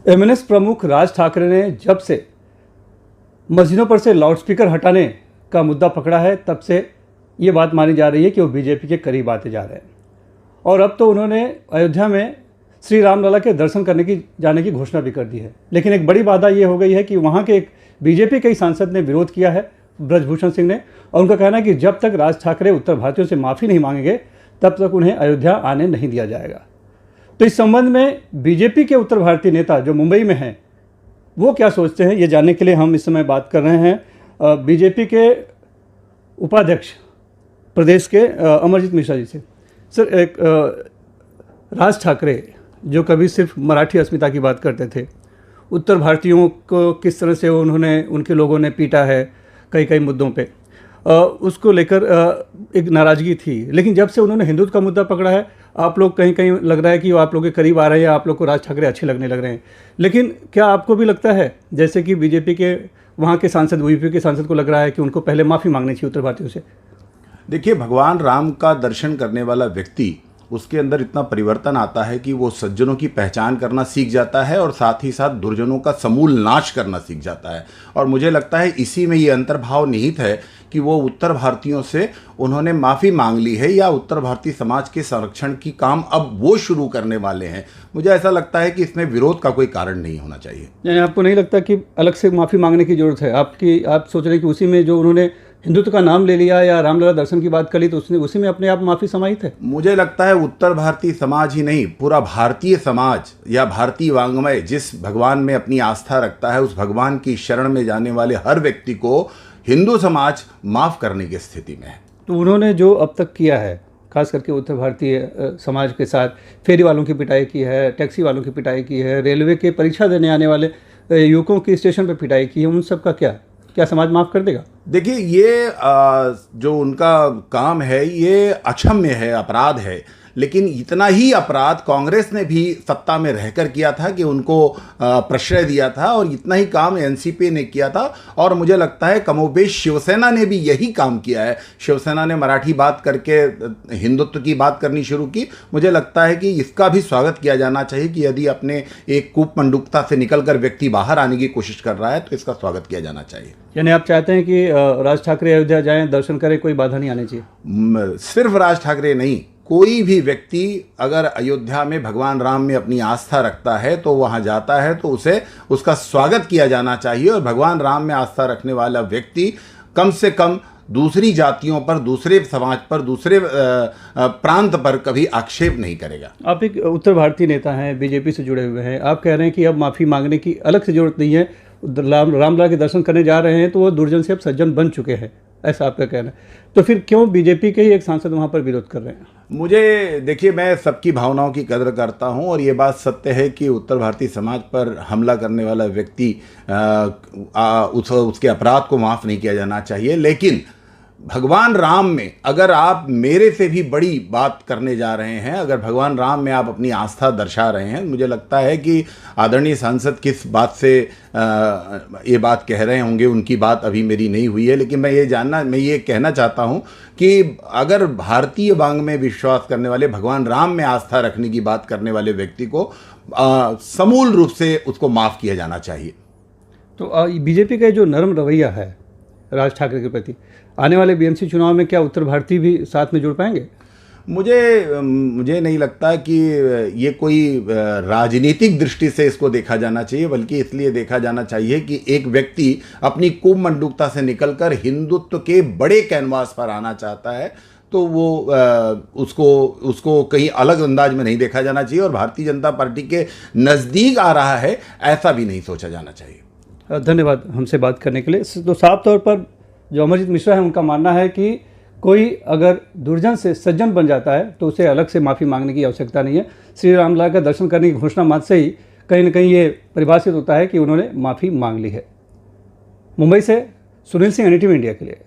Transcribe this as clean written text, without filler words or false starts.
MNS प्रमुख राज ठाकरे ने जब से मस्जिदों पर से लाउडस्पीकर हटाने का मुद्दा पकड़ा है, तब से ये बात मानी जा रही है कि वो बीजेपी के करीब आते जा रहे हैं। और अब तो उन्होंने अयोध्या में श्री रामलला के दर्शन जाने की घोषणा भी कर दी है। लेकिन एक बड़ी बाधा ये हो गई है कि वहाँ के एक बीजेपी के ही सांसद ने विरोध किया है, ब्रजभूषण सिंह ने, और उनका कहना है कि जब तक राज ठाकरे उत्तर भारतीयों से माफ़ी नहीं मांगेंगे तब तक उन्हें अयोध्या आने नहीं दिया जाएगा। तो इस संबंध में बीजेपी के उत्तर भारतीय नेता जो मुंबई में हैं वो क्या सोचते हैं, ये जानने के लिए हम इस समय बात कर रहे हैं बीजेपी के उपाध्यक्ष प्रदेश के अमरजीत मिश्रा जी से। सर, एक राज ठाकरे जो कभी सिर्फ मराठी अस्मिता की बात करते थे, उत्तर भारतीयों को किस तरह से उनके लोगों ने पीटा है कई मुद्दों पे, उसको लेकर एक नाराज़गी थी। लेकिन जब से उन्होंने हिंदुत्व का मुद्दा पकड़ा है, आप लोग कहीं लग रहा है कि वो आप लोग के करीब आ रहे हैं, आप लोग को राज ठाकरे अच्छे लगने लग रहे हैं। लेकिन क्या आपको भी लगता है जैसे कि बीजेपी के वहाँ के सांसद, यूपी के सांसद को लग रहा है कि उनको पहले माफ़ी मांगनी चाहिए उत्तर भारतीयों से? देखिए, भगवान राम का दर्शन करने वाला व्यक्ति, उसके अंदर इतना परिवर्तन आता है कि वो सज्जनों की पहचान करना सीख जाता है और साथ ही साथ दुर्जनों का समूल नाश करना सीख जाता है। और मुझे लगता है इसी में ये अंतर्भाव निहित है कि वो उत्तर भारतीयों से उन्होंने माफ़ी मांग ली है या उत्तर भारतीय समाज के संरक्षण की काम अब वो शुरू करने वाले हैं। मुझे ऐसा लगता है कि इसमें विरोध का कोई कारण नहीं होना चाहिए। यानी आपको नहीं लगता कि अलग से माफ़ी मांगने की ज़रूरत है? आप सोच रहे हैं कि उसी में जो उन्होंने हिंदुत्व का नाम ले लिया या रामलला दर्शन की बात कर ली तो उसी में अपने आप माफ़ी समाहित है? मुझे लगता है उत्तर भारतीय समाज ही नहीं, पूरा भारतीय समाज या भारतीय वांग्मय जिस भगवान में अपनी आस्था रखता है, उस भगवान की शरण में जाने वाले हर व्यक्ति को हिंदू समाज माफ़ करने की स्थिति में है। तो उन्होंने जो अब तक किया है, खास करके उत्तर भारतीय समाज के साथ, फेरी वालों की पिटाई की है, टैक्सी वालों की पिटाई की है, रेलवे के परीक्षा देने आने वाले युवकों की स्टेशन पर पिटाई की है, उन सब का क्या समाज माफ़ कर देगा? देखिए, ये जो उनका काम है ये अक्षम्य है, अपराध है। लेकिन इतना ही अपराध कांग्रेस ने भी सत्ता में रहकर किया था कि उनको प्रश्रय दिया था, और इतना ही काम एनसीपी ने किया था। और मुझे लगता है कमोबेश शिवसेना ने भी यही काम किया है। शिवसेना ने मराठी बात करके हिंदुत्व की बात करनी शुरू की। मुझे लगता है कि इसका भी स्वागत किया जाना चाहिए कि यदि अपने एक कूपमंडूकता से निकलकर व्यक्ति बाहर आने की कोशिश कर रहा है तो इसका स्वागत किया जाना चाहिए। यानी आप चाहते हैं कि राज ठाकरे अयोध्या जाएं, दर्शन करें, कोई बाधा नहीं आनी चाहिए? सिर्फ राज ठाकरे नहीं, कोई भी व्यक्ति अगर अयोध्या में भगवान राम में अपनी आस्था रखता है तो वहाँ जाता है तो उसका स्वागत किया जाना चाहिए। और भगवान राम में आस्था रखने वाला व्यक्ति कम से कम दूसरी जातियों पर, दूसरे समाज पर, दूसरे प्रांत पर कभी आक्षेप नहीं करेगा। आप एक उत्तर भारतीय नेता हैं, बीजेपी से जुड़े हुए हैं, आप कह रहे हैं कि अब माफ़ी मांगने की अलग से ज़रूरत नहीं है, रामलला के दर्शन करने जा रहे हैं तो वो दुर्जन से अब सज्जन बन चुके हैं, ऐसा आपका कहना है। तो फिर क्यों बीजेपी के ही एक सांसद वहाँ पर विरोध कर रहे हैं? मुझे देखिए, मैं सबकी भावनाओं की कदर करता हूं और ये बात सत्य है कि उत्तर भारतीय समाज पर हमला करने वाला व्यक्ति उसके अपराध को माफ़ नहीं किया जाना चाहिए। लेकिन भगवान राम में अगर आप मेरे से भी बड़ी बात करने जा रहे हैं, अगर भगवान राम में आप अपनी आस्था दर्शा रहे हैं, मुझे लगता है कि आदरणीय सांसद किस बात से ये बात कह रहे होंगे, उनकी बात अभी मेरी नहीं हुई है। लेकिन मैं ये कहना चाहता हूं कि अगर भारतीय वांग में विश्वास करने वाले, भगवान राम में आस्था रखने की बात करने वाले व्यक्ति को समूल रूप से उसको माफ़ किया जाना चाहिए। तो बीजेपी का जो नरम रवैया है राज ठाकरे के प्रति, आने वाले बीएमसी चुनाव में क्या उत्तर भारतीय भी साथ में जुड़ पाएंगे? मुझे नहीं लगता कि ये कोई राजनीतिक दृष्टि से इसको देखा जाना चाहिए, बल्कि इसलिए देखा जाना चाहिए कि एक व्यक्ति अपनी कूपमंडूकता से निकलकर हिंदुत्व के बड़े कैनवास पर आना चाहता है तो वो उसको कहीं अलग अंदाज में नहीं देखा जाना चाहिए और भारतीय जनता पार्टी के नज़दीक आ रहा है ऐसा भी नहीं सोचा जाना चाहिए। धन्यवाद हमसे बात करने के लिए। तो साफ तौर पर जो अमरजीत मिश्रा है उनका मानना है कि कोई अगर दुर्जन से सज्जन बन जाता है तो उसे अलग से माफ़ी मांगने की आवश्यकता नहीं है। श्री रामलला का दर्शन करने की घोषणा मात्र से ही कहीं ना कहीं ये परिभाषित होता है कि उन्होंने माफ़ी मांग ली है। मुंबई से सुनील सिंह, NDTV इंडिया के लिए।